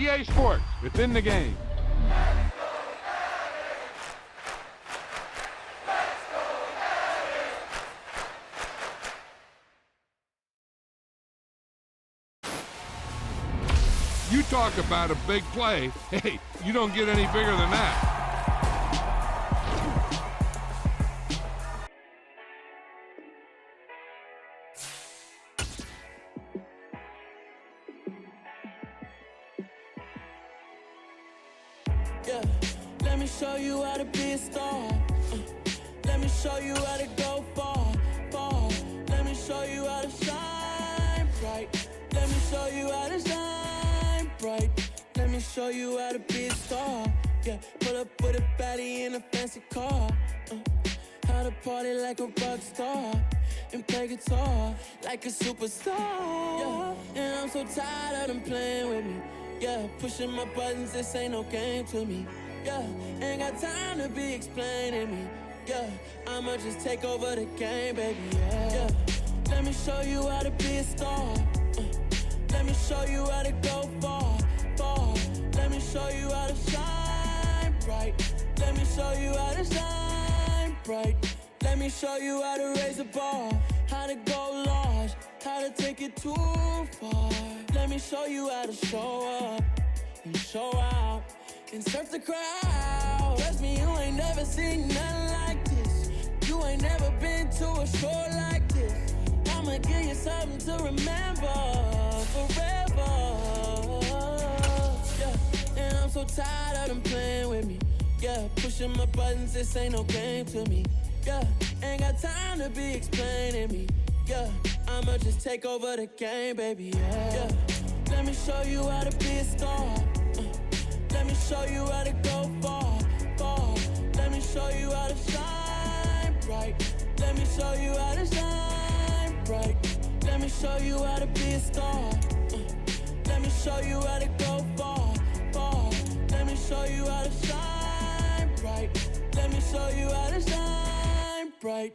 EA Sports. It's in the game. You talk about a big play. Hey, you don't get any bigger than that. Yeah, let me show you how to be a star. Let me show you how to go far, far. Let me show you how to shine bright. Let me show you how to shine bright. Let me show you how to be a star. Yeah, pull up with a baddie in a fancy car. How to party like a rock star and play guitar like a superstar. Yeah, and I'm so tired of them playing with me. Yeah, pushing my buttons, this ain't no game to me. Yeah, ain't got time to be explaining me. Yeah, I'ma just take over the game, baby. Yeah, let me show you how to be a star. Let me show you how to go far, far. Let me show you how to shine bright. Let me show you how to shine bright. Let me show you how to raise the bar, how to go large, how to take it too far. Let me show you how to show up and show out and surf the crowd. Trust me, you ain't never seen nothing like this. You ain't never been to a show like this. I'ma give you something to remember forever. Yeah, and I'm so tired of them playing with me. Yeah, pushing my buttons, this ain't no game to me. Yeah, ain't got time to be explaining me. Yeah, I'ma just take over the game, baby. Yeah, let me show you how to be a star. Let me show you how to go far, far. Let me show you how to shine bright. Let me show you how to shine bright. Let me show you how to be a star. Let me show you how to go far, far. Let me show you how to shine bright. Let me show you how to shine bright.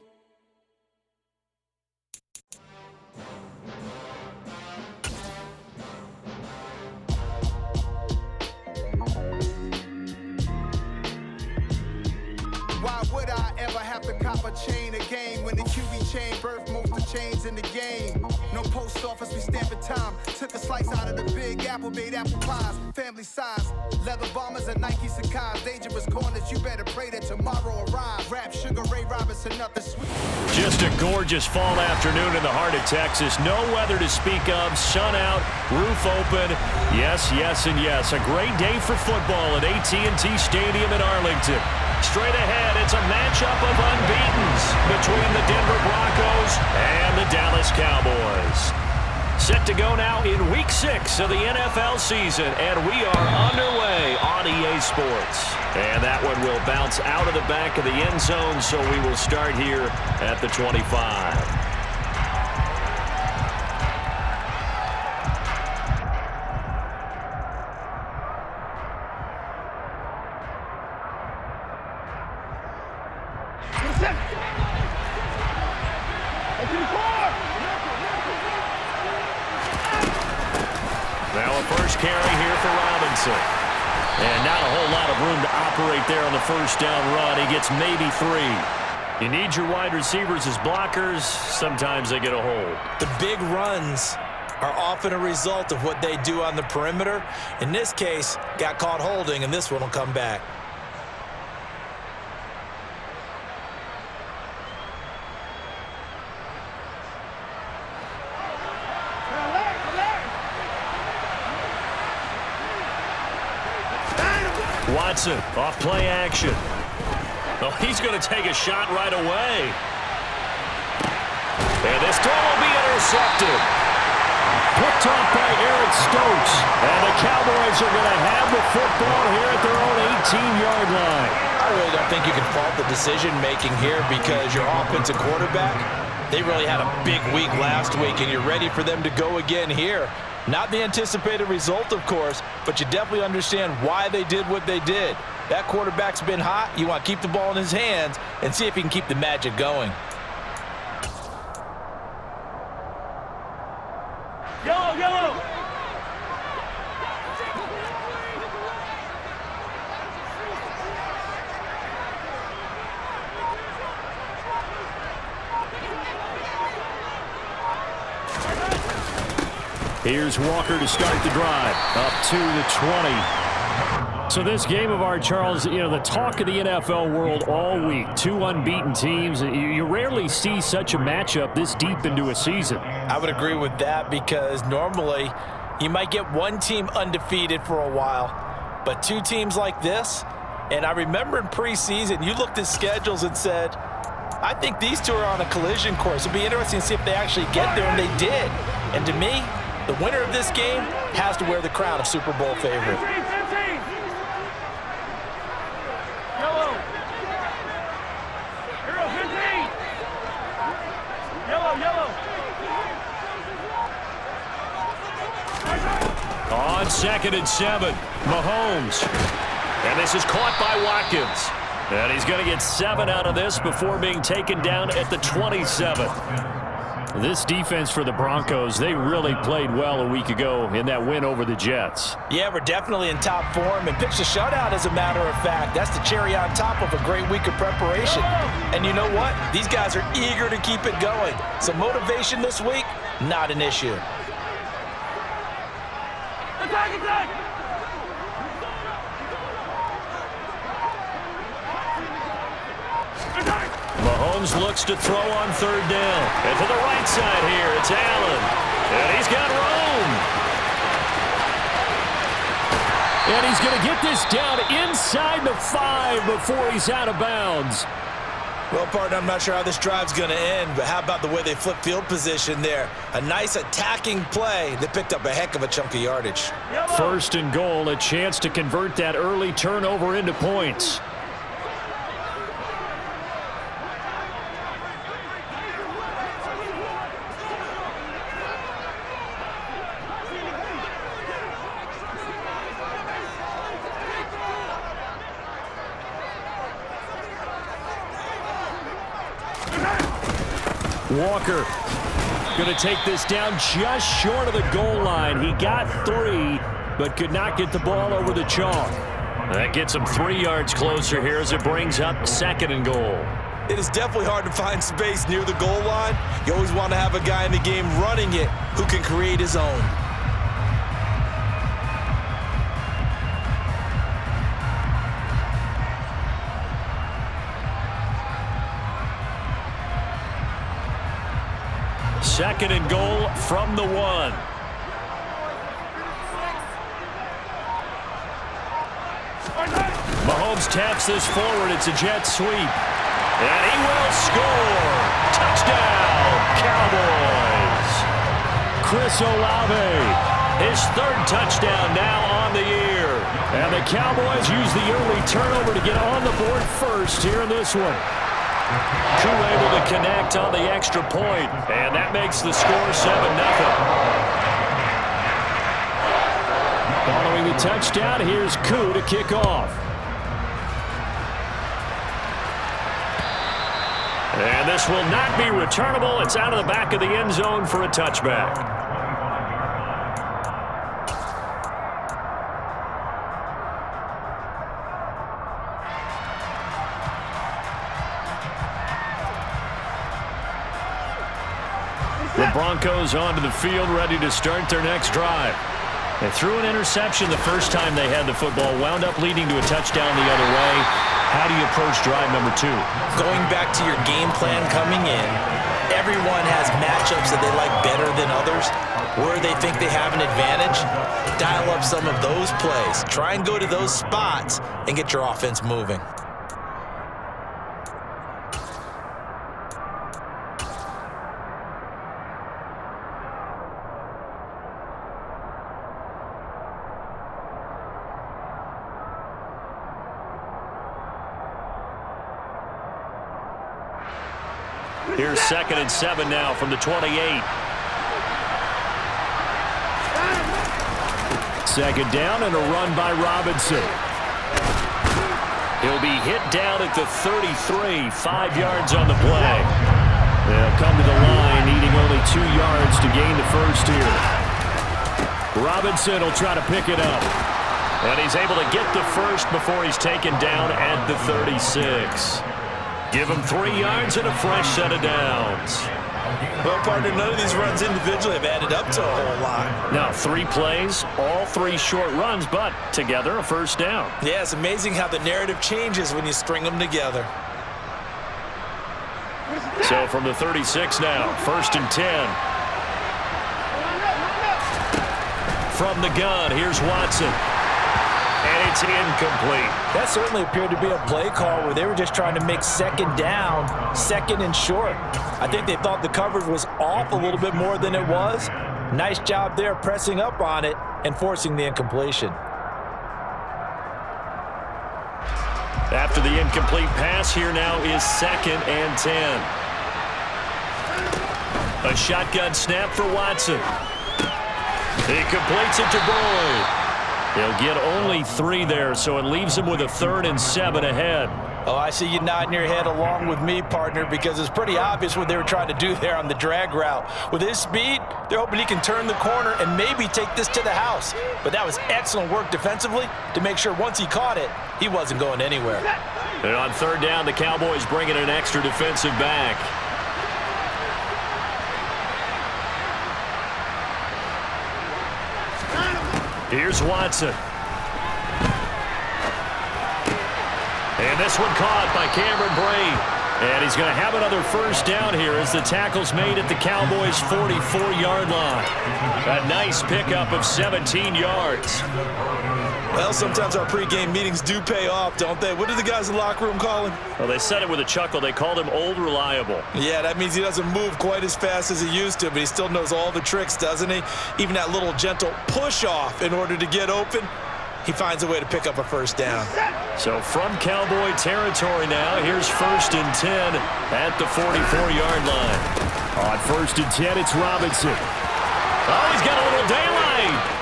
Why would I ever have to cop a chain again when the QB chain birthed most of chains in the game? No post office, we stamping time. Took a slice out of the big apple, made apple pies, family size. Leather bombers and Nike Sakai's. Dangerous corners, you better pray that tomorrow arrives. Rap Sugar Ray Robinson, nothing sweet. Just a gorgeous fall afternoon in the heart of Texas. No weather to speak of. Sun out, roof open. Yes, yes, and yes. A great day for football at AT&T Stadium in Arlington. Straight ahead, it's a matchup of unbeatens between the Denver Broncos and the Dallas Cowboys. Set to go now in Week 6 of the NFL season, and we are underway on EA Sports. And that one will bounce out of the back of the end zone, so we will start here at the 25. Now a first carry here for Robinson. And not a whole lot of room to operate there on the first down run. He gets maybe 3. You need your wide receivers as blockers. Sometimes they get a hold. The big runs are often a result of what they do on the perimeter. In this case, got caught holding, and this one will come back. Watson, off play action. Oh, he's going to take a shot right away. And this throw will be intercepted. Picked off by Eric Stokes. And the Cowboys are going to have the football here at their own 18-yard line. I really don't think you can fault the decision-making here because your offensive quarterback, they really had a big week last week, and you're ready for them to go again here. Not the anticipated result, of course, but you definitely understand why they did what they did. That quarterback's been hot. You want to keep the ball in his hands and see if he can keep the magic going. Yellow, yellow. Here's Walker to start the drive. Up to the 20. So this game of art, Charles, you know, the talk of the NFL world all week. Two unbeaten teams. You rarely see such a matchup this deep into a season. I would agree with that because normally you might get one team undefeated for a while, but two teams like this, and I remember in preseason you looked at schedules and said, I think these two are on a collision course. It'll be interesting to see if they actually get there, and they did. And to me, the winner of this game has to wear the crown of Super Bowl favorite. On 2nd and 7, Mahomes. And this is caught by Watkins. And he's going to get 7 out of this before being taken down at the 27. This defense for the Broncos, they really played well a week ago in that win over the Jets. Yeah, we're definitely in top form and pitched a shutout, as a matter of fact. That's the cherry on top of a great week of preparation. And you know what? These guys are eager to keep it going. So motivation this week, not an issue. Attack! Mahomes looks to throw on 3rd down. And to the right side here, it's Allen. And he's got room. And he's going to get this down inside the 5 before he's out of bounds. Well, partner, I'm not sure how this drive's going to end, but how about the way they flip field position there? A nice attacking play that picked up a heck of a chunk of yardage. 1st and goal, a chance to convert that early turnover into points. Walker going to take this down just short of the goal line. He got 3, but could not get the ball over the chalk. That gets him 3 yards closer here as it brings up 2nd and goal. It is definitely hard to find space near the goal line. You always want to have a guy in the game running it who can create his own. Second and goal from the 1. Mahomes taps this forward. It's a jet sweep. And he will score. Touchdown, Cowboys. Chris Olave, his 3rd touchdown now on the year. And the Cowboys use the early turnover to get on the board first here in this one. Koo able to connect on the extra point, and that makes the score 7-0. Following the touchdown, here's Koo to kick off. And this will not be returnable. It's out of the back of the end zone for a touchback. The Broncos onto the field, ready to start their next drive. They threw an interception the first time they had the football, wound up leading to a touchdown the other way. How do you approach drive number 2? Going back to your game plan coming in, everyone has matchups that they like better than others. Where they think they have an advantage, dial up some of those plays. Try and go to those spots and get your offense moving. Here's 2nd and 7 now from the 28. 2nd down and a run by Robinson. He'll be hit down at the 33, 5 yards on the play. They'll come to the line, needing only 2 yards to gain the first here. Robinson will try to pick it up. And he's able to get the first before he's taken down at the 36. Give him 3 yards and a fresh set of downs. Well, partner, none of these runs individually have added up to a whole lot. Now, 3 plays, all 3 short runs, but together a first down. Yeah, it's amazing how the narrative changes when you string them together. So from the 36 now, 1st and 10. From the gun, here's Watson. And it's incomplete. That certainly appeared to be a play call where they were just trying to make second down, 2nd and short. I think they thought the coverage was off a little bit more than it was. Nice job there pressing up on it and forcing the incompletion. After the incomplete pass, here now is 2nd and 10. A shotgun snap for Watson. He completes it to Boyd. He'll get only 3 there, so it leaves him with a 3rd and 7 ahead. Oh, I see you nodding your head along with me, partner, because it's pretty obvious what they were trying to do there on the drag route. With his speed, they're hoping he can turn the corner and maybe take this to the house. But that was excellent work defensively to make sure once he caught it, he wasn't going anywhere. And on 3rd down, the Cowboys bring in an extra defensive back. Here's Watson. And this one caught by Cameron Brate. And he's going to have another first down here as the tackle's made at the Cowboys' 44-yard line. A nice pickup of 17 yards. Well, sometimes our pregame meetings do pay off, don't they? What do the guys in the locker room call him? Well, they said it with a chuckle. They called him Old Reliable. Yeah, that means he doesn't move quite as fast as he used to, but he still knows all the tricks, doesn't he? Even that little gentle push-off in order to get open, he finds a way to pick up a first down. So from Cowboy territory now, here's 1st and 10 at the 44-yard line. On 1st and 10, it's Robinson. Oh, he's got a little daylight.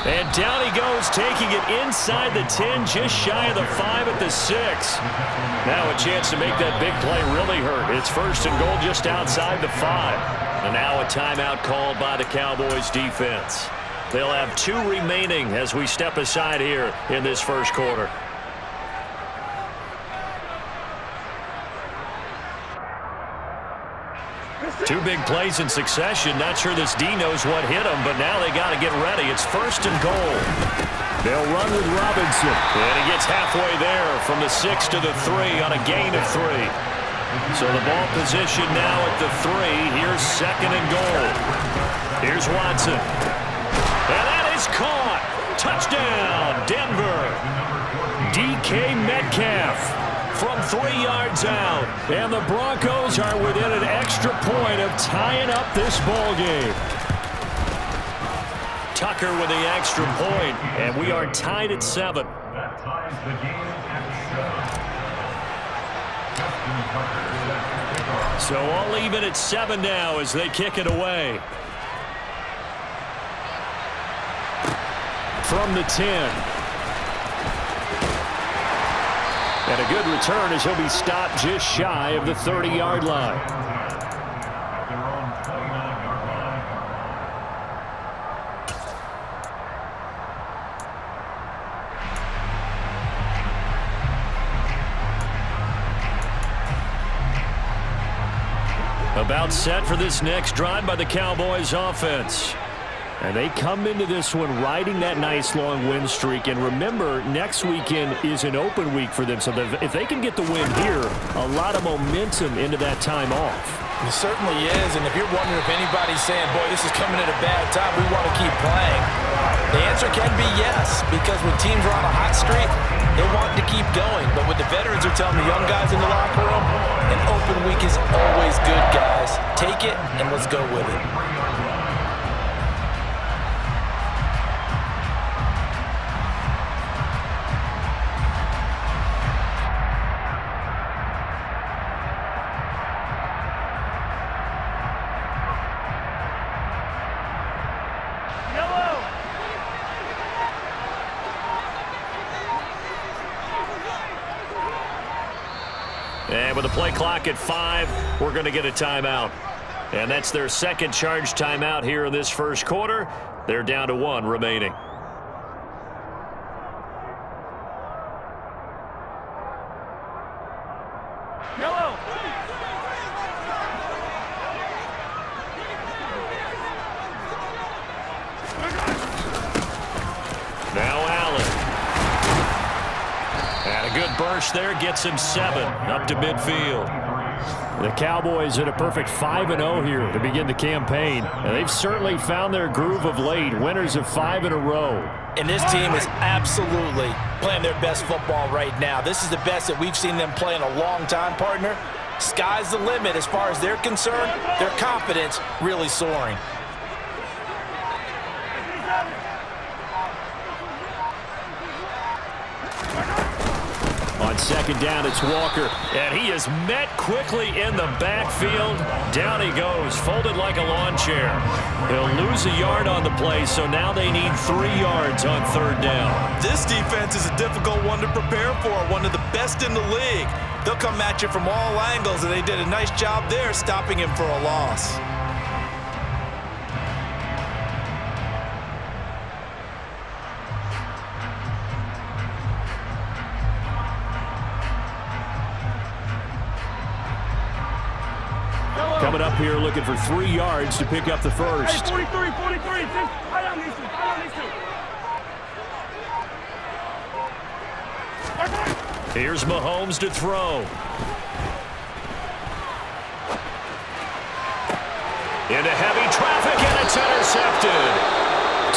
And down he goes, taking it inside the 10, just shy of the 5 at the 6. Now a chance to make that big play really hurt. It's 1st and goal just outside the 5. And now a timeout called by the Cowboys defense. They'll have 2 remaining as we step aside here in this first quarter. Two big plays in succession. Not sure this D knows what hit him, but now they got to get ready. It's 1st and goal. They'll run with Robinson. And he gets halfway there from the 6 to the 3 on a gain of 3. So the ball position now at the 3. Here's 2nd and goal. Here's Watson. And that is caught. Touchdown, Denver. DK Metcalf from 3 yards out. And the Broncos are within an extra point of tying up this ball game. Tucker with the extra point, and we are tied at 7. That ties the game at 7. So all even at 7 now as they kick it away. From the 10. And a good return as he'll be stopped just shy of the 30-yard line. About set for this next drive by the Cowboys offense. And they come into this one riding that nice long win streak. And remember, next weekend is an open week for them. So if they can get the win here, a lot of momentum into that time off. It certainly is. And if you're wondering if anybody's saying, boy, this is coming at a bad time, we want to keep playing, the answer can be yes. Because when teams are on a hot streak, they want to keep going. But what the veterans are telling the young guys in the locker room, an open week is always good, guys. Take it and let's go with it. And with the play clock at 5, we're going to get a timeout. And that's their second charge timeout here in this first quarter. They're down to 1 remaining. burst there gets him 7 up to midfield. The Cowboys at a perfect 5-0 here to begin the campaign. And they've certainly found their groove of late, winners of 5 in a row. And this team is absolutely playing their best football right now. This is the best that we've seen them play in a long time, partner. Sky's the limit as far as they're concerned. Their confidence really soaring. On second down, it's Walker, and he is met quickly in the backfield. Down he goes, folded like a lawn chair. He'll lose a yard on the play, so now they need 3 yards on third down. This defense is a difficult one to prepare for, one of the best in the league. They'll come at you from all angles, and they did a nice job there stopping him for a loss. Coming up here looking for 3 yards to pick up the first. Hey, 43. I don't need to. Here's Mahomes to throw. Into heavy traffic, and it's intercepted.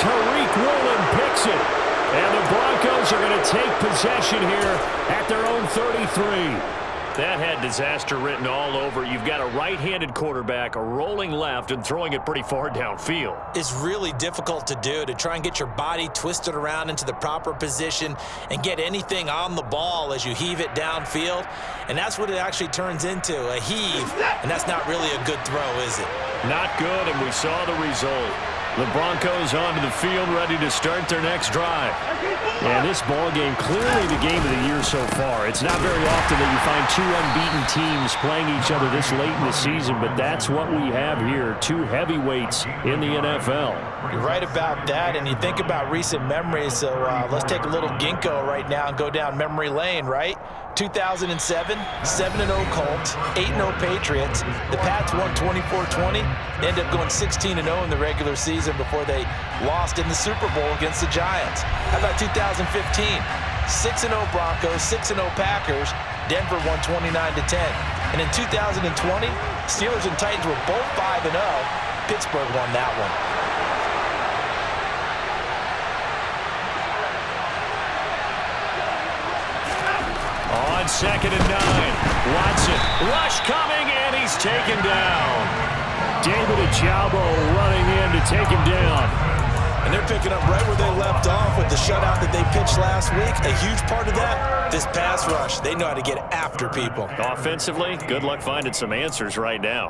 Tariq Woolen picks it. And the Broncos are going to take possession here at their own 33. That had disaster written all over. You've got a right-handed quarterback, a rolling left, and throwing it pretty far downfield. It's really difficult to do, to try and get your body twisted around into the proper position and get anything on the ball as you heave it downfield. And that's what it actually turns into, a heave. And that's not really a good throw, is it? Not good, and we saw the result. The Broncos onto the field, ready to start their next drive. And this ball game, clearly the game of the year so far. It's not very often that you find 2 unbeaten teams playing each other this late in the season, but that's what we have here, 2 heavyweights in the NFL. You're right about that, and you think about recent memories, so let's take a little ginkgo right now and go down memory lane, right? 2007, 7-0 Colts, 8-0 Patriots. The Pats won 24-20. They ended up going 16-0 in the regular season before they lost in the Super Bowl against the Giants. How about 2015? 6-0 Broncos, 6-0 Packers. Denver won 29-10. And in 2020, Steelers and Titans were both 5-0. Pittsburgh won that one. On 2nd and 9, Watson, rush coming, and he's taken down. David Ojabo running in to take him down. And they're picking up right where they left off with the shutout that they pitched last week. A huge part of that, this pass rush. They know how to get after people. Offensively, good luck finding some answers right now.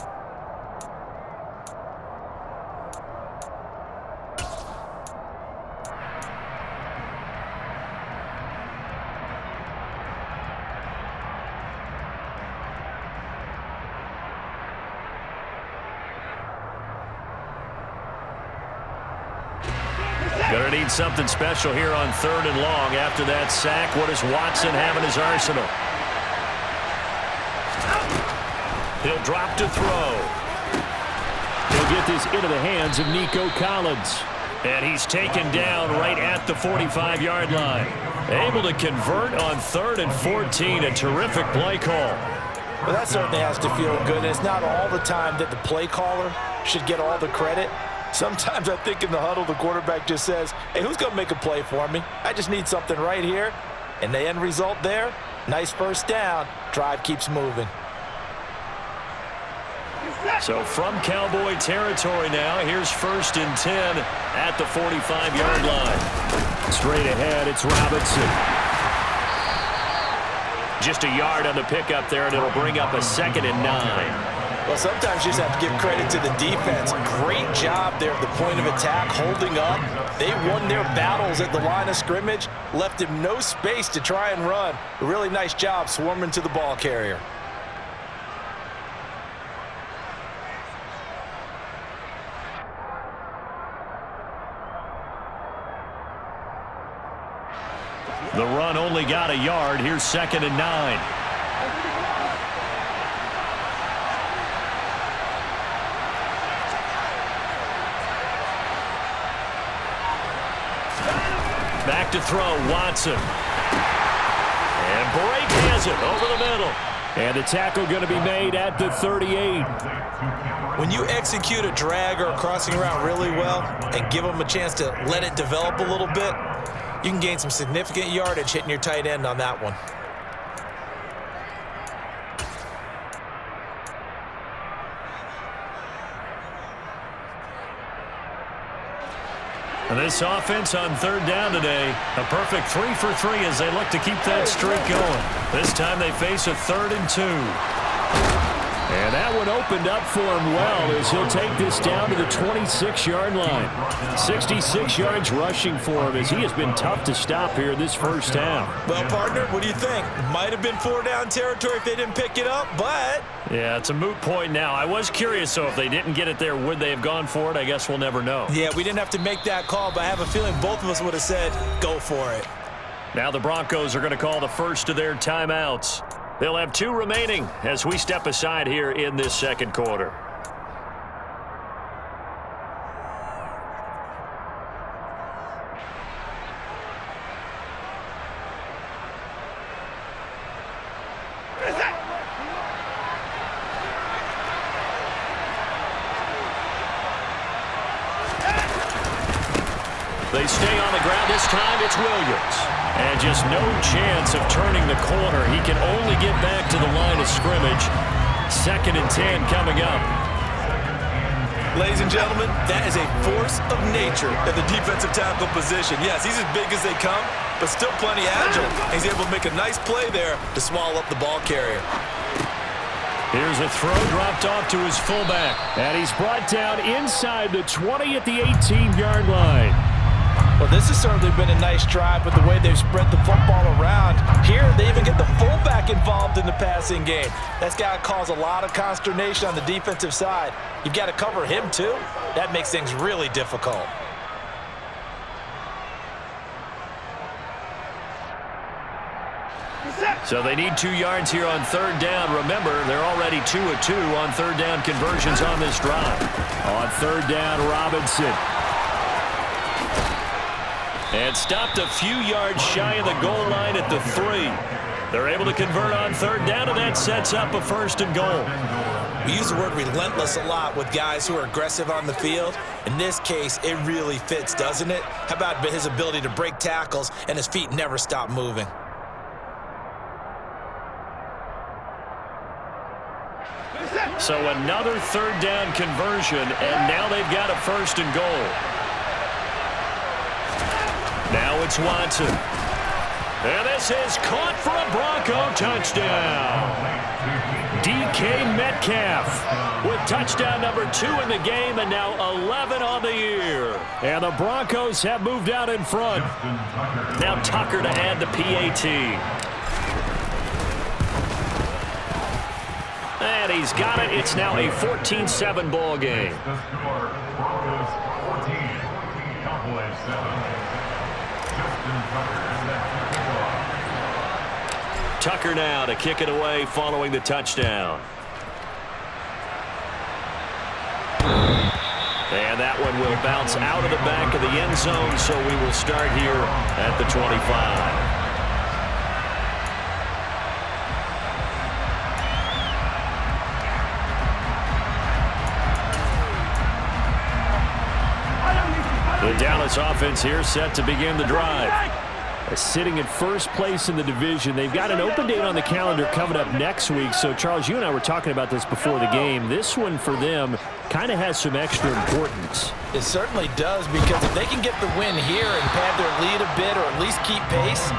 Gonna need something special here on 3rd and long. After that sack, what does Watson have in his arsenal? He'll drop to throw. He'll get this into the hands of Nico Collins. And he's taken down right at the 45-yard line. Able to convert on 3rd and 14. A terrific play call. Well, that certainly has to feel good. And it's not all the time that the play caller should get all the credit. Sometimes I think in the huddle, the quarterback just says, hey, who's going to make a play for me? I just need something right here. And the end result there, nice first down. Drive keeps moving. So from Cowboy territory now, here's 1st and 10 at the 45-yard line. Straight ahead, it's Robinson. Just a yard on the pickup there, and it'll bring up a 2nd and 9. Well, sometimes you just have to give credit to the defense. Great job there at the point of attack, holding up. They won their battles at the line of scrimmage, left him no space to try and run. A really nice job swarming to the ball carrier. The run only got a yard. Here's 2nd and 9. Back to throw, Watson. And break has it over the middle. And the tackle going to be made at the 38. When you execute a drag or a crossing route really well and give them a chance to let it develop a little bit, you can gain some significant yardage hitting your tight end on that one. And this offense on third down today, a perfect 3 for 3 as they look to keep that streak going. This time they face a 3rd and 2. And that one opened up for him well as he'll take this down to the 26-yard line. 66 yards rushing for him as he has been tough to stop here this first half. Well, partner, what do you think? Might have been 4-down territory if they didn't pick it up, but... Yeah, it's a moot point now. I was curious, so if they didn't get it there, would they have gone for it? I guess we'll never know. Yeah, we didn't have to make that call, but I have a feeling both of us would have said, go for it. Now the Broncos are going to call the first of their timeouts. They'll have 2 remaining as we step aside here in this second quarter. They stay on the ground. This time it's Williams. And just no chance of turning the corner. He can only get back to the line of scrimmage. 2nd and 10 coming up. Ladies and gentlemen, that is a force of nature at the defensive tackle position. Yes, he's as big as they come, but still plenty agile. He's able to make a nice play there to swallow up the ball carrier. Here's a throw dropped off to his fullback. And he's brought down inside the 20 at the 18-yard line. Well, this has certainly been a nice drive with the way they've spread the football around. Here, they even get the fullback involved in the passing game. That's got to cause a lot of consternation on the defensive side. You've got to cover him, too. That makes things really difficult. So they need 2 yards here on third down. Remember, they're already 2 of 2 on third down conversions on this drive. On third down, Robinson. And stopped a few yards shy of the goal line at the 3. They're able to convert on third down, and that sets up a 1st and goal. We use the word relentless a lot with guys who are aggressive on the field. In this case, it really fits, doesn't it? How about his ability to break tackles and his feet never stop moving? So another third down conversion, and now they've got a 1st and goal. Now it's Watson. And this is caught for a Bronco touchdown. DK Metcalf with touchdown number 2 in the game and now 11 on the year. And the Broncos have moved out in front. Now Tucker to add the PAT. And he's got it. It's now a 14-7 ball game. The score, Broncos 14, Cowboys 7. Tucker now to kick it away following the touchdown. And that one will bounce out of the back of the end zone, so we will start here at the 25. The Dallas offense here set to begin the drive. Sitting in first place in the division. They've got an open date on the calendar coming up next week. So, Charles, you and I were talking about this before the game. This one for them kind of has some extra importance. It certainly does, because if they can get the win here and pad their lead a bit or at least keep pace,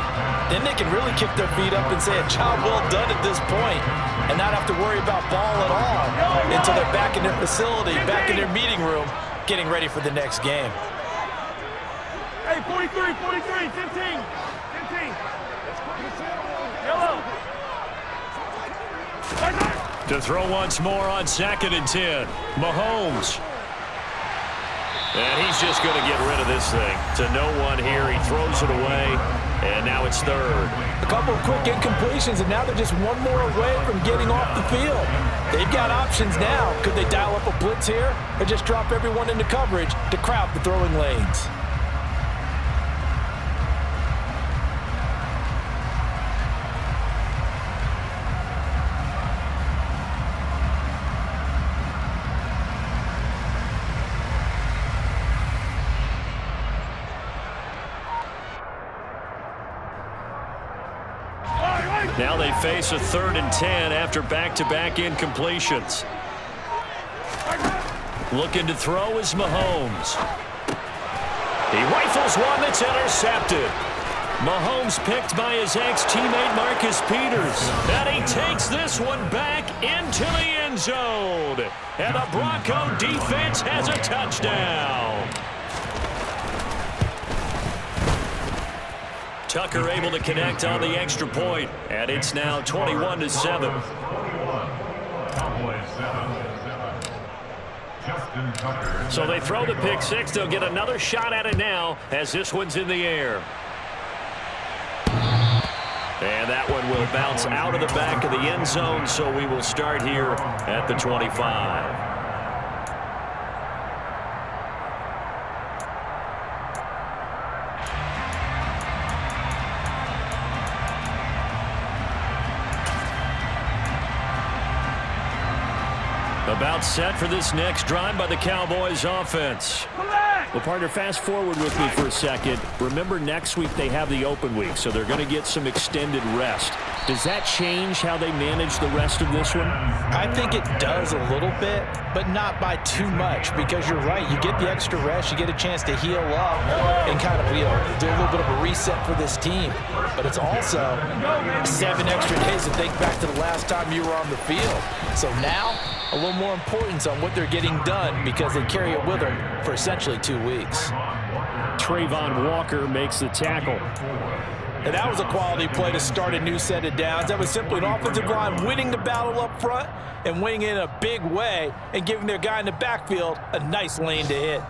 then they can really kick their feet up and say a job well done at this point and not have to worry about ball at all until they're back in their facility, back in their meeting room, getting ready for the next game. Hey, 43, 15. 15. Yellow. To throw once more on 2nd and 10. Mahomes. And he's just going to get rid of this thing. To no one here. He throws it away. And now it's 3rd. A couple of quick incompletions, and now they're just one more away from getting off the field. They've got options now. Could they dial up a blitz here or just drop everyone into coverage to crowd the throwing lanes? Now they face a 3rd and 10 after back-to-back incompletions. Looking to throw is Mahomes. He rifles one that's intercepted. Mahomes picked by his ex-teammate Marcus Peters. And he takes this one back into the end zone. And the Bronco defense has a touchdown. Tucker able to connect on the extra point. And it's now 21-7. So they throw the pick six. They'll get another shot at it now as this one's in the air. And that one will bounce out of the back of the end zone, so we will start here at the 25. About set for this next drive by the Cowboys offense. Well, partner, fast forward with me for a second. Remember, next week they have the open week, so they're going to get some extended rest. Does that change how they manage the rest of this one? I think it does a little bit, but not by too much, because you're right. You get the extra rest, you get a chance to heal up and kind of, do a little bit of a reset for this team. But it's also 7 extra days to think back to the last time you were on the field. So now, a little more importance on what they're getting done because they carry it with them for essentially 2 weeks. Trayvon Walker makes the tackle. And that was a quality play to start a new set of downs. That was simply an offensive line winning the battle up front and winning it in a big way and giving their guy in the backfield a nice lane to hit.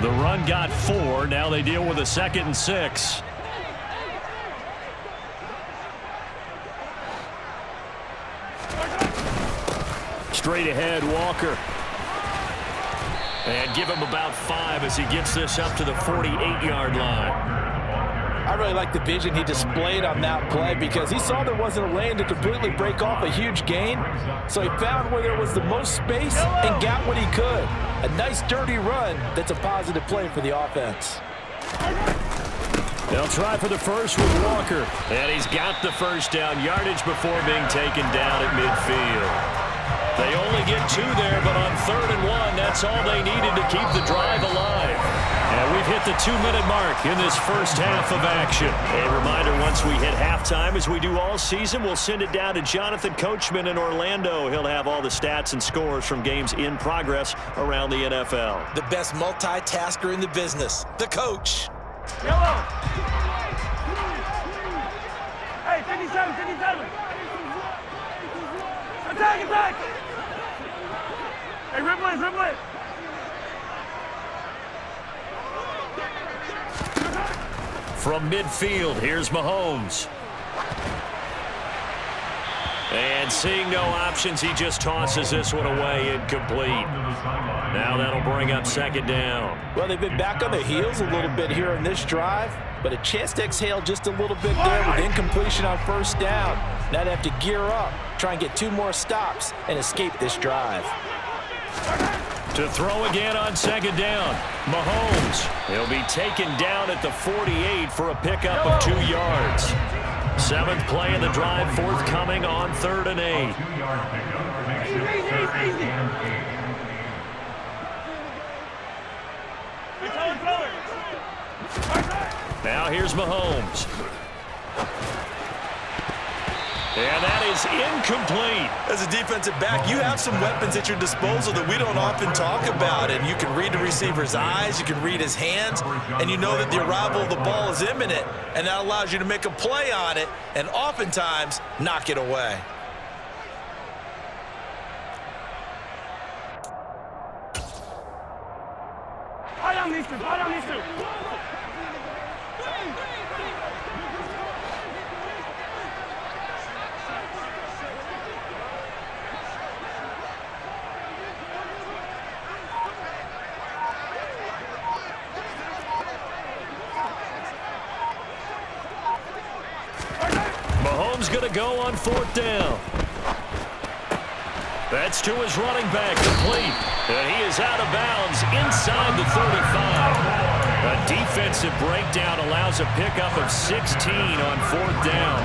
The run got 4. Now they deal with a 2nd and 6. Straight ahead, Walker. And give him about 5 as he gets this up to the 48-yard line. I really like the vision he displayed on that play because he saw there wasn't a lane to completely break off a huge gain. So he found where there was the most space and got what he could. A nice dirty run that's a positive play for the offense. They'll try for the first with Walker. And he's got the first down yardage before being taken down at midfield. They only get 2 there, but on 3rd and 1, that's all they needed to keep the drive alive. And we've hit the 2-minute mark in this first half of action. A reminder, once we hit halftime, as we do all season, we'll send it down to Jonathan Coachman in Orlando. He'll have all the stats and scores from games in progress around the NFL. The best multitasker in the business, the coach. Yellow. Hey, 57, 57. Attack, attack. Hey, ripple it, ripple it. From midfield, here's Mahomes. And seeing no options, he just tosses this one away incomplete. Now that'll bring up 2nd down. Well, they've been back on their heels a little bit here on this drive, but a chance to exhale just a little bit there with incompletion on 1st down. Now they have to gear up, try and get 2 more stops and escape this drive. To throw again on 2nd down, Mahomes. He'll be taken down at the 48 for a pickup of 2 yards. 7th play of the drive forthcoming on 3rd and 8. Now here's Mahomes. And that is incomplete. As a defensive back, you have some weapons at your disposal that we don't often talk about. And you can read the receiver's eyes, you can read his hands, and you know that the arrival of the ball is imminent. And that allows you to make a play on it and oftentimes knock it away. I don't need to. Mahomes going to go on 4th down. That's to his running back, complete. And he is out of bounds inside the 35. A defensive breakdown allows a pickup of 16 on 4th down.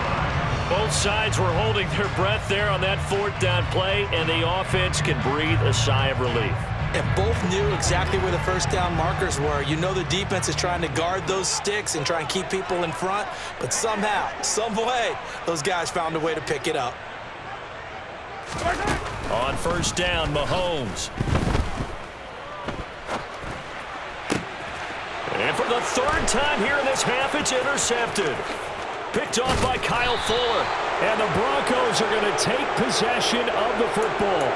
Both sides were holding their breath there on that 4th down play, and the offense can breathe a sigh of relief. And both knew exactly where the first down markers were. You know the defense is trying to guard those sticks and try and keep people in front, but somehow, some way, those guys found a way to pick it up. On 1st down, Mahomes. And for the 3rd time here in this half, it's intercepted. Picked off by Kyle Fuller. And the Broncos are going to take possession of the football.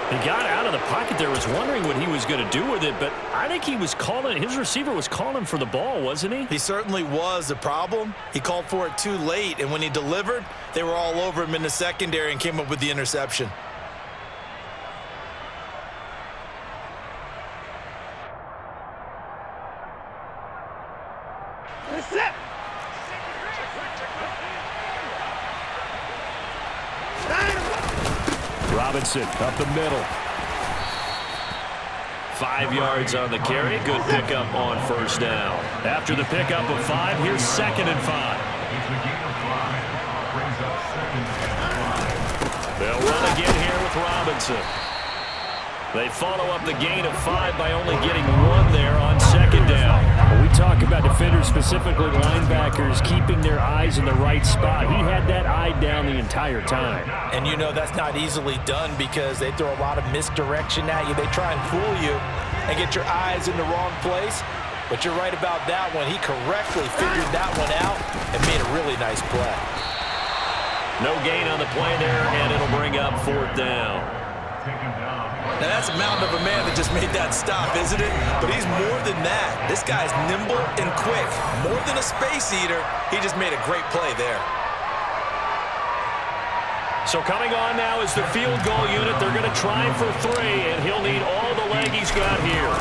He got out of the pocket there, was wondering what he was going to do with it, but I think he was calling, his receiver was calling for the ball, wasn't he? He certainly was. The problem, he called for it too late, and when he delivered, they were all over him in the secondary and came up with the interception. Robinson up the middle. 5 yards on the carry. Good pickup on 1st down. After the pickup of 5, here's 2nd and 5. They'll run again here with Robinson. They follow up the gain of 5 by only getting 1 there on 2nd down. When we talk about defenders, specifically linebackers, keeping their eyes in the right spot, he had that eye down the entire time. And you know that's not easily done because they throw a lot of misdirection at you. They try and fool you and get your eyes in the wrong place. But you're right about that one. He correctly figured that one out and made a really nice play. No gain on the play there, and it'll bring up 4th down. Now, that's a mountain of a man that just made that stop, isn't it? But he's more than that. This guy's nimble and quick. More than a space eater, he just made a great play there. So coming on now is the field goal unit. They're going to try for 3, and he'll need all the leg he's got here.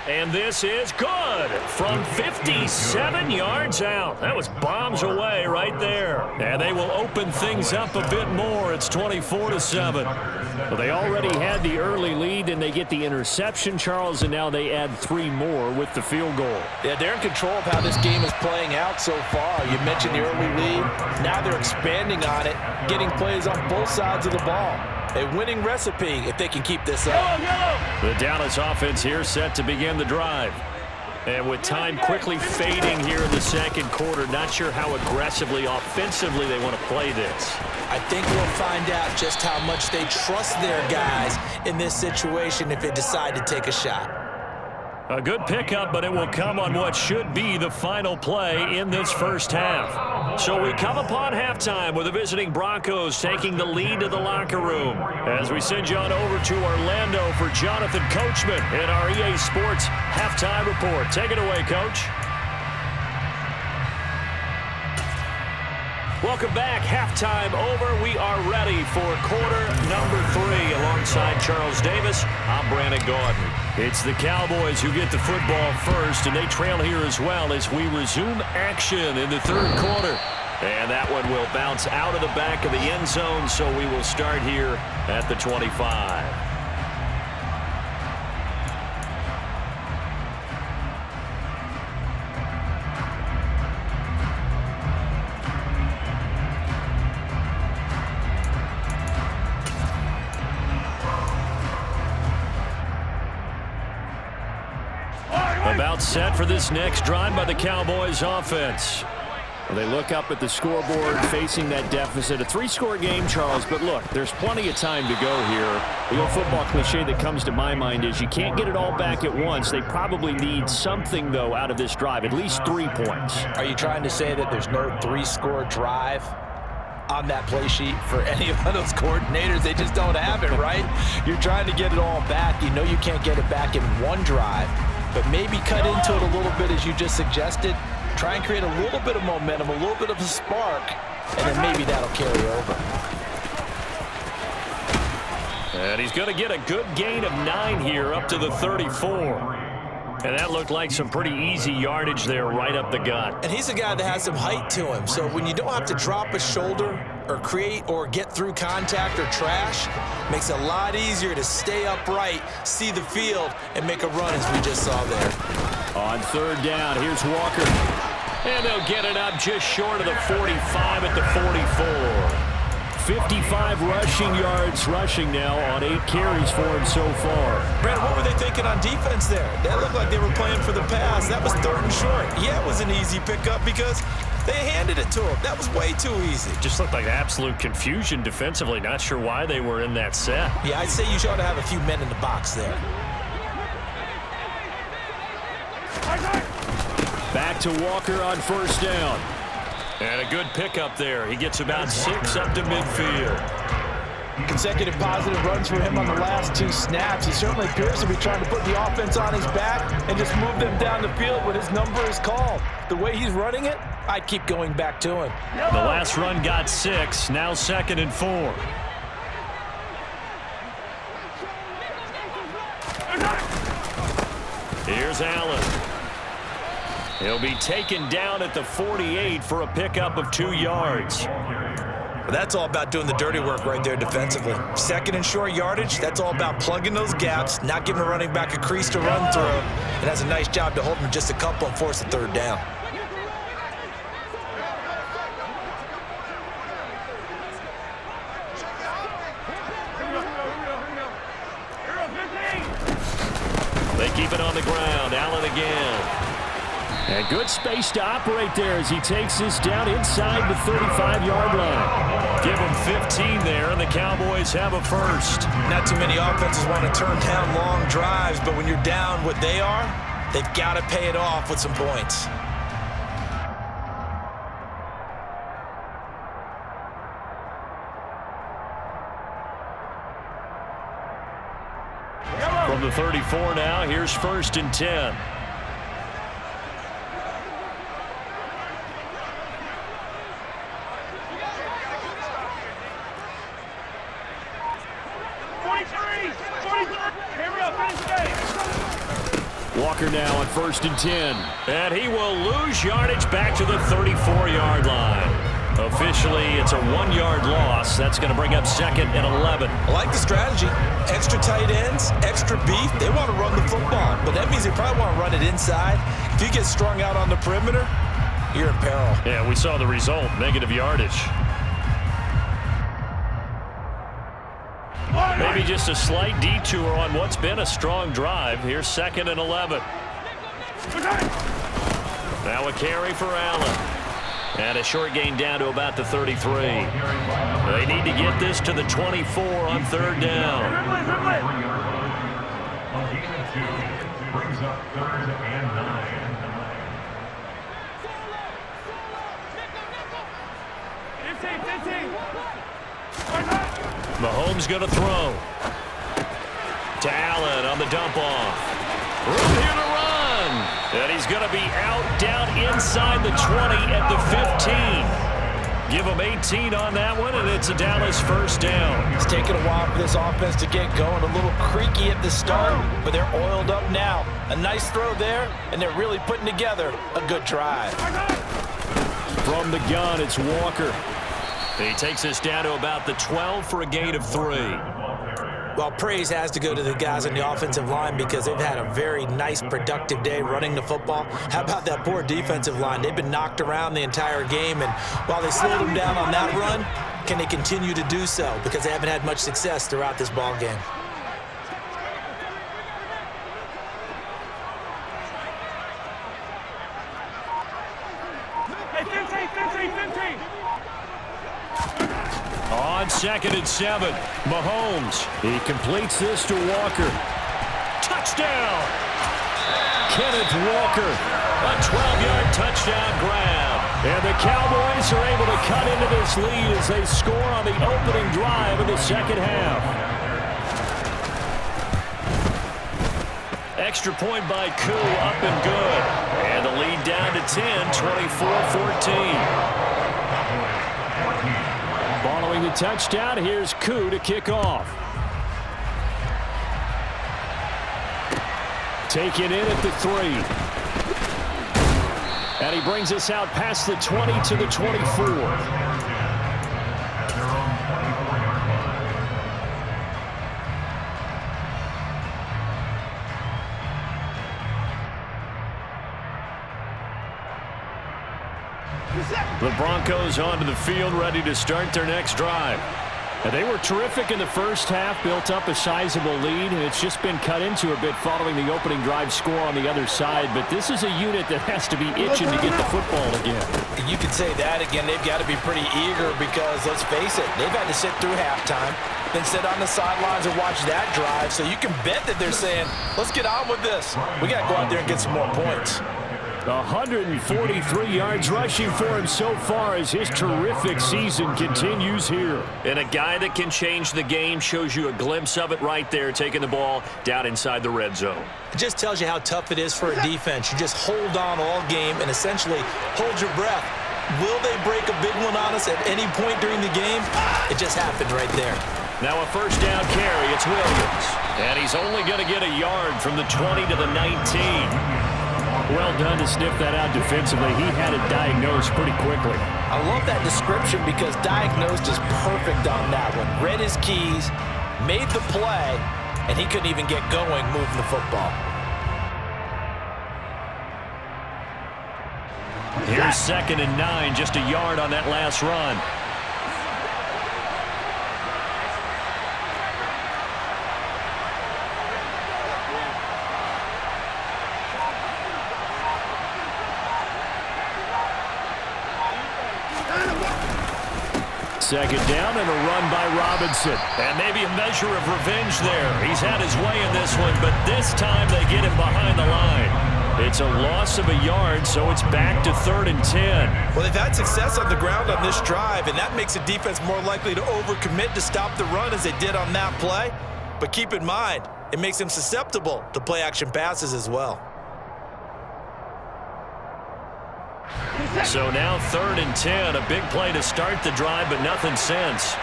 And this is good from 57 yards out. That was bombs away right there. And they will open things up a bit more. It's 24-7. Well, they already had the early lead, and they get the interception, Charles, and now they add 3 more with the field goal. Yeah, they're in control of how this game is playing out so far. You mentioned the early lead. Now they're expanding on it, getting plays on both sides of the ball. A winning recipe if they can keep this up. The Dallas offense here set to begin the drive. And with time quickly fading here in the 2nd quarter, not sure how aggressively, offensively they want to play this. I think we'll find out just how much they trust their guys in this situation if they decide to take a shot. A good pickup, but it will come on what should be the final play in this 1st half. So we come upon halftime with the visiting Broncos taking the lead to the locker room. As we send you on over to Orlando for Jonathan Coachman in our EA Sports Halftime Report. Take it away, Coach. Welcome back. Halftime over. We are ready for quarter number 3. Alongside Charles Davis, I'm Brandon Gordon. It's the Cowboys who get the football first, and they trail here as well as we resume action in the 3rd quarter. And that one will bounce out of the back of the end zone, so we will start here at the 25. About set for this next drive by the Cowboys offense. Well, they look up at the scoreboard facing that deficit. A 3-score game, Charles, but look, there's plenty of time to go here. The old football cliche that comes to my mind is you can't get it all back at once. They probably need something, though, out of this drive, at least 3 points. Are you trying to say that there's no 3-score drive on that play sheet for any of those coordinators? They just don't have it, right? You're trying to get it all back. You know you can't get it back in one drive. But maybe cut into it a little bit as you just suggested. Try and create a little bit of momentum, a little bit of a spark, and then maybe that'll carry over. And he's going to get a good gain of 9 here up to the 34. And that looked like some pretty easy yardage there right up the gut. And he's a guy that has some height to him. So when you don't have to drop a shoulder or create or get through contact or trash, makes it a lot easier to stay upright, see the field, and make a run as we just saw there. On third down, here's Walker. And they'll get it up just short of the 45 at the 44. 55 rushing yards rushing now on 8 carries for him so far. Brandon, what were they thinking on defense there? That looked like they were playing for the pass. That was third and short. Yeah, it was an easy pickup because they handed it to him. That was way too easy. Just looked like absolute confusion defensively. Not sure why they were in that set. Yeah, I'd say you ought to have a few men in the box there. Back to Walker on first down. And a good pickup there. He gets about 6 up to midfield. Consecutive positive runs for him on the last 2 snaps. He certainly appears to be trying to put the offense on his back and just move them down the field when his number is called. The way he's running it, I'd keep going back to him. The last run got 6. Now 2nd and 4. Here's Allen. He'll be taken down at the 48 for a pickup of 2 yards. That's all about doing the dirty work right there defensively. 2nd and short yardage, that's all about plugging those gaps, not giving a running back a crease to run through. And that's a nice job to hold him just a couple and force a 3rd down. They keep it on the ground. Allen again. And good space to operate there as he takes this down inside the 35-yard line. Give him 15 there, and the Cowboys have a first. Not too many offenses want to turn down long drives, but when you're down what they are, they've got to pay it off with some points. From the 34 now, here's 1st and 10. Walker now on 1st and 10. And he will lose yardage back to the 34-yard line. Officially, it's a 1-yard loss. That's going to bring up 2nd and 11. I like the strategy. Extra tight ends, extra beef. They want to run the football, but that means they probably want to run it inside. If you get strung out on the perimeter, you're in peril. Yeah, we saw the result, negative yardage. Maybe just a slight detour on what's been a strong drive. Here's 2nd and 11. Now a carry for Allen. And a short gain down to about the 33. They need to get this to the 24 on 3rd down. Brings up 3rd and 9. Mahomes going to throw. To Allen on the dump off. Room here to run. And he's going to be out down inside the 20 at the 15. Give him 18 on that one, and it's a Dallas first down. It's taken a while for this offense to get going. A little creaky at the start, but they're oiled up now. A nice throw there, and they're really putting together a good drive. From the gun, it's Walker. He takes us down to about the 12 for a gain of 3. Well, praise has to go to the guys on the offensive line because they've had a very nice, productive day running the football. How about that poor defensive line? They've been knocked around the entire game, and while they slowed them down on that run, can they continue to do so? Because they haven't had much success throughout this ball game. On 2nd and 7, Mahomes. He completes this to Walker. Touchdown! Kenneth Walker, a 12-yard touchdown grab. And the Cowboys are able to cut into this lead as they score on the opening drive of the 2nd half. Extra point by Koo, up and good. And the lead down to 10, 24-14. Following the touchdown, here's Koo to kick off. Taken in at the 3. And he brings us out past the 20 to the 24. The Broncos onto the field, ready to start their next drive. And they were terrific in the first half, built up a sizable lead, and it's just been cut into a bit following the opening drive score on the other side. But this is a unit that has to be itching to get the football again. You could say that again. They've got to be pretty eager because, let's face it, they've had to sit through halftime, then sit on the sidelines and watch that drive. So you can bet that they're saying, let's get on with this. We got to go out there and get some more points. 143 yards rushing for him so far as his terrific season continues here. And a guy that can change the game, shows you a glimpse of it right there, taking the ball down inside the red zone. It just tells you how tough it is for a defense. You just hold on all game and essentially hold your breath. Will they break a big one on us at any point during the game? It just happened right there. Now a first down carry. It's Williams. And he's only going to get a yard from the 20 to the 19. Well done to sniff that out defensively. He had it diagnosed pretty quickly. I love that description because diagnosed is perfect on that one. Read his keys, made the play, and he couldn't even get going moving the football. Here's 2nd and 9, just a yard on that last run. Second down and a run by Robinson. And maybe a measure of revenge there. He's had his way in this one, but this time they get him behind the line. It's a loss of a yard, so it's back to 3rd and 10. Well, they've had success on the ground on this drive, and that makes the defense more likely to overcommit to stop the run as they did on that play. But keep in mind, it makes them susceptible to play-action passes as well. So now 3rd and 10, a big play to start the drive, but nothing since.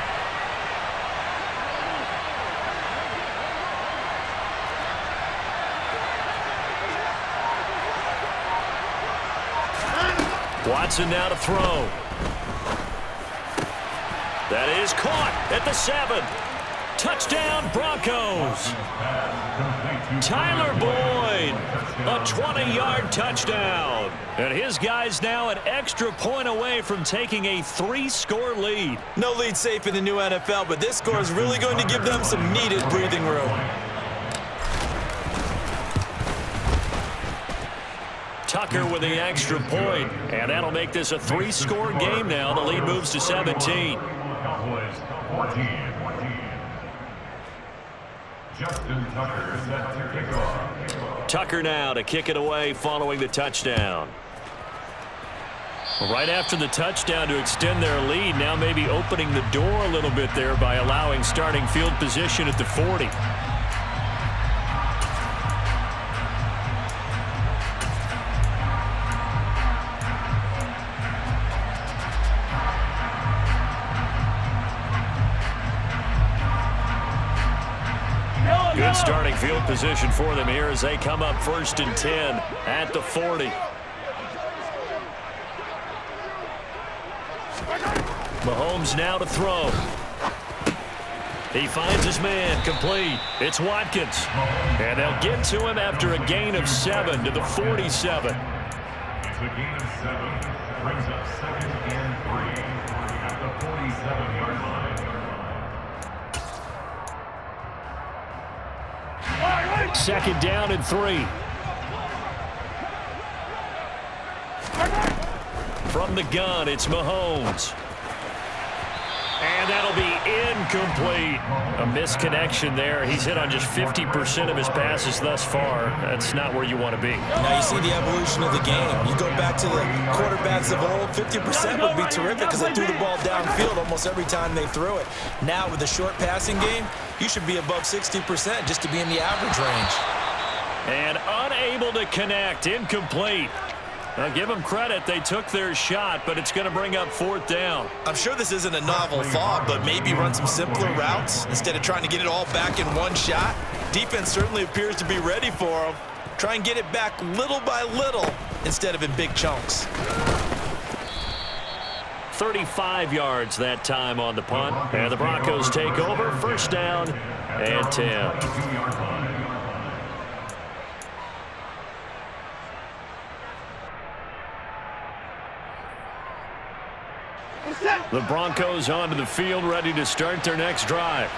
Watson now to throw. That is caught at the 7. Touchdown, Broncos. Tyler Boyd, a 20-yard touchdown. And his guys now an extra point away from taking a 3-score lead. No lead safe in the new NFL, but this score is really going to give them some needed breathing room. Tucker with the extra point, and that'll make this a 3-score game now. The lead moves to 17. Cowboys 14. Justin Tucker set to kick off. Tucker now to kick it away following the touchdown. Right after the touchdown to extend their lead, now maybe opening the door a little bit there by allowing starting field position at the 40. Good starting field position for them here as they come up 1st and 10 at the 40. Mahomes now to throw. He finds his man, complete. It's Watkins. And they'll get to him after a gain of 7 to the 47. It's a gain of 7. Brings up 2nd and 3 at the 47-yard line. Second down and 3. From the gun, it's Mahomes. And that'll be incomplete. A misconnection there. He's hit on just 50% of his passes thus far. That's not where you want to be. Now you see the evolution of the game. You go back to the quarterbacks of old, 50% would be terrific because they threw the ball downfield almost every time they threw it. Now with the short passing game, you should be above 60% just to be in the average range. And unable to connect, incomplete. Now give them credit, they took their shot, but it's going to bring up 4th down. I'm sure this isn't a novel thought, but maybe run some simpler routes instead of trying to get it all back in one shot. Defense certainly appears to be ready for them. Try and get it back little by little instead of in big chunks. 35 yards that time on the punt, and the Broncos take over, 1st down and 10. The Broncos onto the field, ready to start their next drive.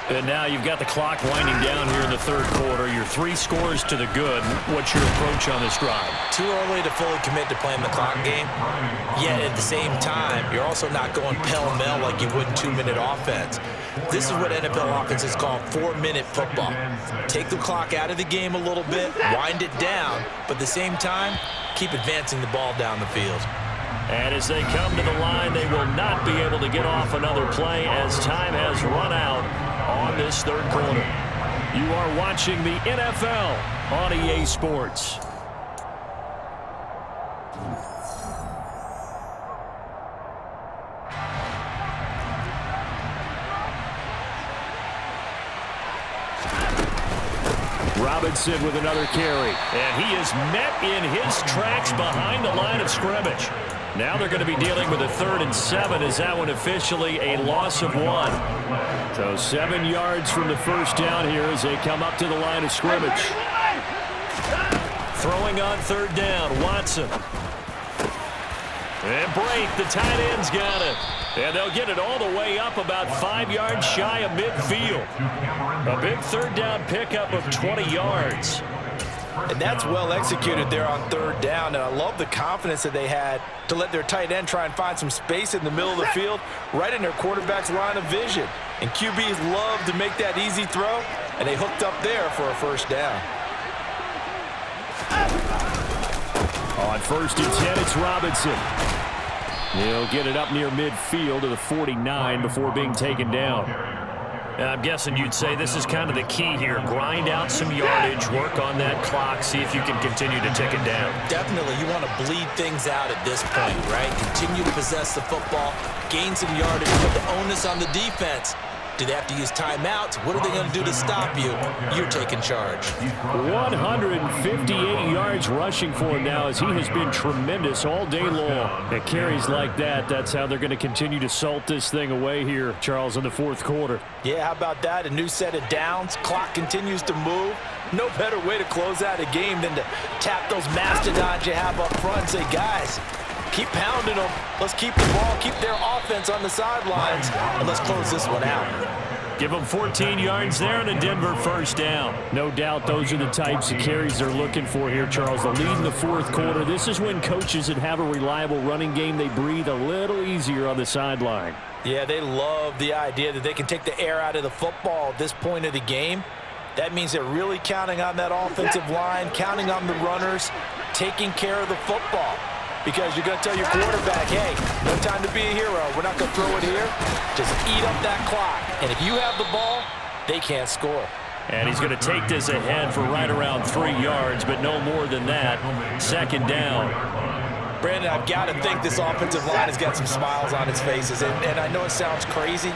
And now you've got the clock winding down here in the third quarter. Your 3 scores to the good. What's your approach on this drive? Too early to fully commit to playing the clock game. Yet at the same time, you're also not going pell-mell like you would in 2-minute offense. This is what NFL offenses call 4-minute football. Take the clock out of the game a little bit, wind it down, but at the same time, keep advancing the ball down the field. And as they come to the line, they will not be able to get off another play as time has run out on this third quarter. You are watching the NFL on EA Sports. Robinson with another carry. And he is met in his tracks behind the line of scrimmage. Now they're going to be dealing with a 3rd and 7 as that one officially a loss of 1. So 7 yards from the first down here as they come up to the line of scrimmage. Throwing on 3rd down, Watson. And break, the tight end's got it. And they'll get it all the way up about 5 yards shy of midfield. A big 3rd down pickup of 20 yards. And that's well executed there on 3rd down. And I love the confidence that they had to let their tight end try and find some space in the middle of the field, right in their quarterback's line of vision. And QBs love to make that easy throw, and they hooked up there for a 1st down. On 1st and 10, it's Robinson. He'll get it up near midfield to the 49 before being taken down. I'm guessing you'd say this is kind of the key here. Grind out some yardage, work on that clock, see if you can continue to tick it down. Definitely, you want to bleed things out at this point, right? Continue to possess the football, gain some yardage, put the onus on the defense. Do they have to use timeouts? What are they going to do to stop you? You're taking charge. 158 yards rushing for him now as he has been tremendous all day long. At carries like that, that's how they're going to continue to salt this thing away here, Charles, in the 4th quarter. Yeah, how about that? A new set of downs. Clock continues to move. No better way to close out a game than to tap those mastodons you have up front and say, guys, keep pounding them. Let's keep the ball, keep their offense on the sidelines, and let's close this one out. Give them 14 yards there and a Denver 1st down. No doubt those are the types of carries they're looking for here, Charles. The lead in the 4th quarter. This is when coaches that have a reliable running game, they breathe a little easier on the sideline. Yeah, they love the idea that they can take the air out of the football at this point of the game. That means they're really counting on that offensive line, counting on the runners, taking care of the football. Because you're going to tell your quarterback, hey, no time to be a hero. We're not going to throw it here. Just eat up that clock. And if you have the ball, they can't score. And he's going to take this ahead for right around 3 yards, but no more than that. 2nd down. Brandon, I've got to think this offensive line has got some smiles on its faces. And I know it sounds crazy,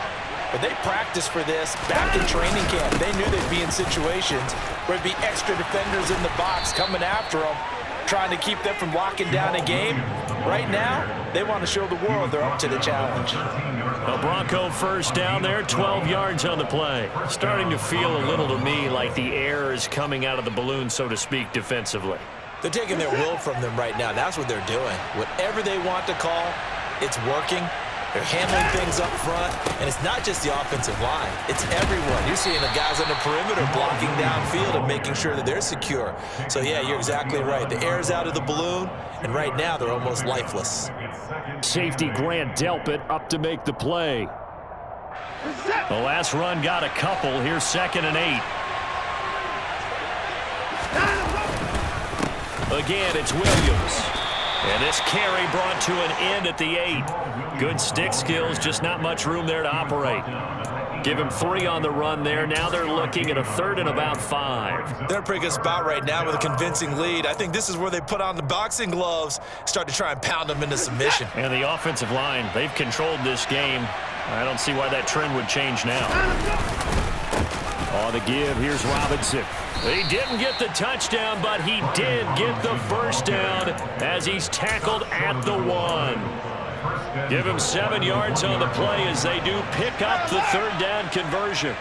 but they practiced for this back in training camp. They knew they'd be in situations where there'd be extra defenders in the box coming after them, trying to keep them from locking down a game. Right now, they want to show the world they're up to the challenge. A Bronco 1st down there, 12 yards on the play. Starting to feel a little to me like the air is coming out of the balloon, so to speak, defensively. They're taking their will from them right now. That's what they're doing. Whatever they want to call, it's working. They're handling things up front, and it's not just the offensive line. It's everyone. You're seeing the guys on the perimeter blocking downfield and making sure that they're secure. So, yeah, you're exactly right. The air's out of the balloon, and right now they're almost lifeless. Safety Grant Delpit up to make the play. The last run got a couple. Here's 2nd and 8. Again, it's Williams. And this carry brought to an end at the 8. Good stick skills, just not much room there to operate. Give him 3 on the run there. Now they're looking at a 3rd and about 5. They're in a pretty good spot right now with a convincing lead. I think this is where they put on the boxing gloves, start to try and pound them into submission. And the offensive line, they've controlled this game. I don't see why that trend would change now. On the give, here's Robinson. He didn't get the touchdown, but he did get the 1st down as he's tackled at the 1. Give him 7 yards on the play as they do pick up the 3rd down conversion.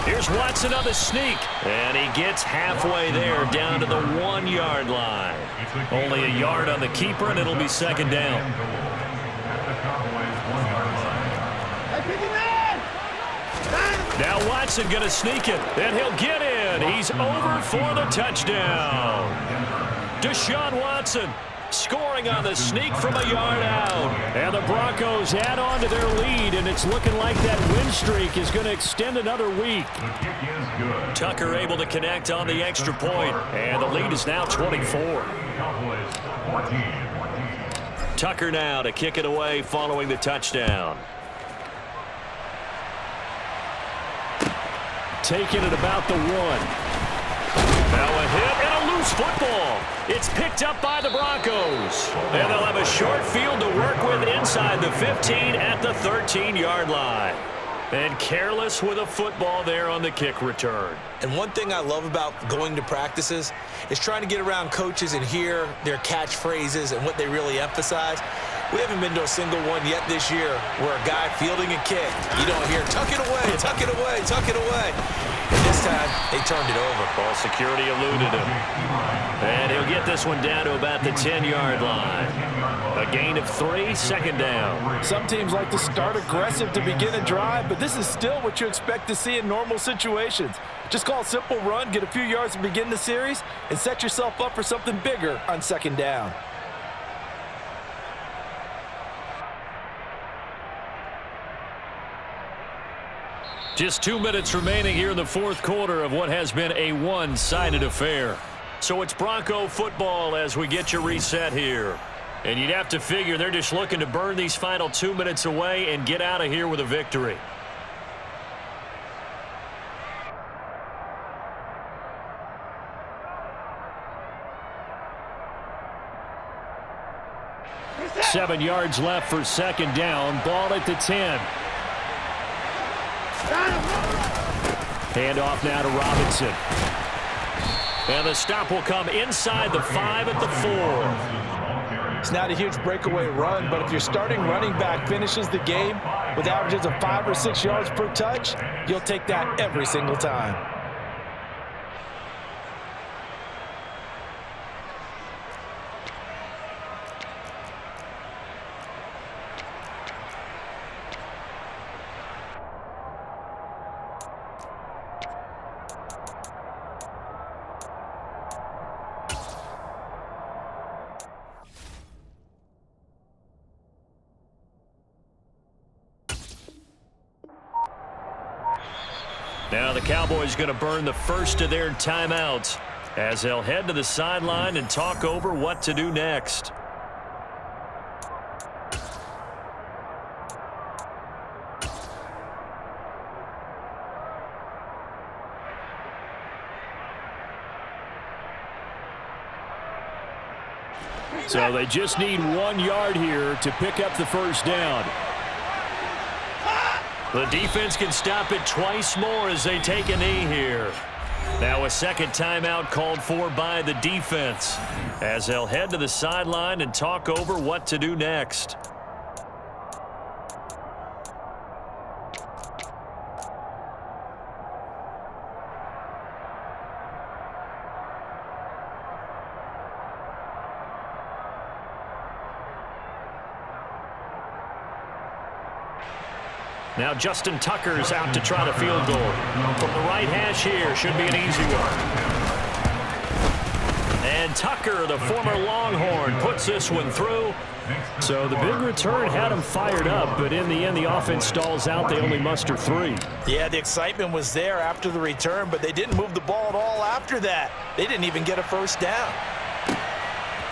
Here's Watson on the sneak, and he gets halfway there down to the 1 yard line. Only a yard on the keeper, and it'll be 2nd down. Now Watson going to sneak it, and he'll get in. He's over for the touchdown. Deshaun Watson scoring on the sneak from a yard out. And the Broncos add on to their lead, and it's looking like that win streak is going to extend another week. Tucker able to connect on the extra point, and the lead is now 24. Tucker now to kick it away following the touchdown. Taking it about the 1. Now a hit and a loose football. It's picked up by the Broncos. And they'll have a short field to work with inside the 15 at the 13-yard line. And careless with a football there on the kick return. And one thing I love about going to practices is trying to get around coaches and hear their catchphrases and what they really emphasize. We haven't been to a single one yet this year where a guy fielding a kick, you don't hear, tuck it away, tuck it away, tuck it away. And this time, they turned it over. Ball security eluded him. And he'll get this one down to about the 10-yard line. A gain of 3, second down. Some teams like to start aggressive to begin a drive, but this is still what you expect to see in normal situations. Just call a simple run, get a few yards to begin the series, and set yourself up for something bigger on second down. Just 2 minutes remaining here in the fourth quarter of what has been a one-sided affair. So it's Bronco football as we get you reset here. And you'd have to figure they're just looking to burn these final 2 minutes away and get out of here with a victory. Seven yards left for second down. Ball at the 10. Handoff now to Robinson. And the stop will come inside the 5 at the 4. It's not a huge breakaway run, but if your starting running back finishes the game with averages of 5 or 6 yards per touch, you'll take that every single time. Now the Cowboys going to burn the first of their timeouts as they'll head to the sideline and talk over what to do next. So they just need 1 yard here to pick up the first down. The defense can stop it twice more as they take a knee here. Now a second timeout called for by the defense as they'll head to the sideline and talk over what to do next. Now Justin Tucker's out to try the field goal. From the right hash here, should be an easy one. And Tucker, the former Longhorn, puts this one through. So the big return had him fired up, but in the end, the offense stalls out. They only muster 3. Yeah, the excitement was there after the return, but they didn't move the ball at all after that. They didn't even get a first down.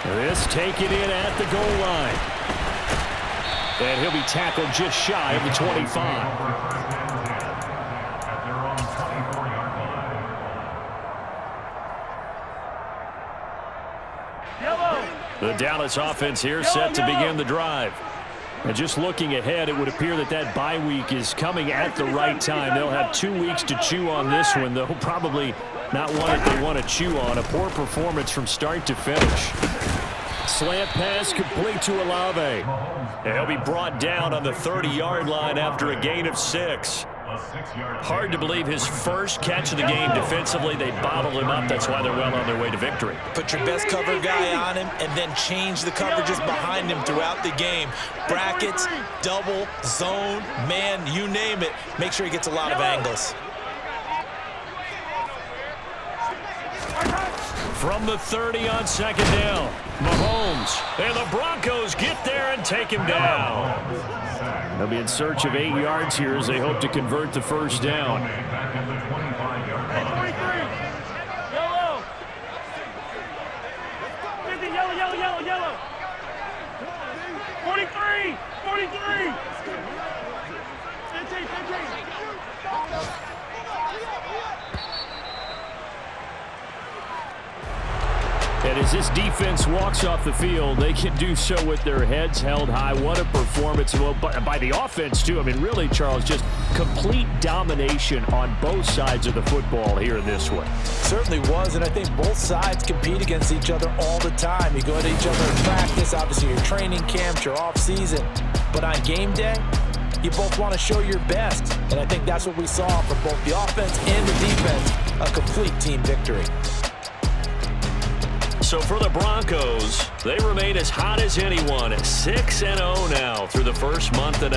This taken in at the goal line. And he'll be tackled just shy of the 25. The Dallas offense here set to begin the drive. And just looking ahead, it would appear that that bye week is coming at the right time. They'll have 2 weeks to chew on this one, though probably not one that they want to chew on. A poor performance from start to finish. Slant pass complete to Olave. And he'll be brought down on the 30-yard line after a gain of 6. A 6-yard Hard to believe his first catch of the game defensively. They bottled him up. That's why they're well on their way to victory. Put your best cover guy on him and then change the coverages behind him throughout the game. Brackets, double, zone, man, you name it. Make sure he gets a lot of angles. From the 30 on second down, Mahomes. And the Broncos get there and take him down. They'll be in search of 8 yards here as they hope to convert the first down. back at the 25-yard line. Yellow. 50, yellow. 43. 15. And as this defense walks off the field, they can do so with their heads held high. What a performance by the offense, too. I mean, really, Charles, just complete domination on both sides of the football here in this one. Certainly was, and I think both sides compete against each other all the time. You go at each other in practice, obviously your training camps, your off-season. But on game day, you both want to show your best. And I think that's what we saw from both the offense and the defense, a complete team victory. So for the Broncos, they remain as hot as anyone at 6-0 now through the first month and a half.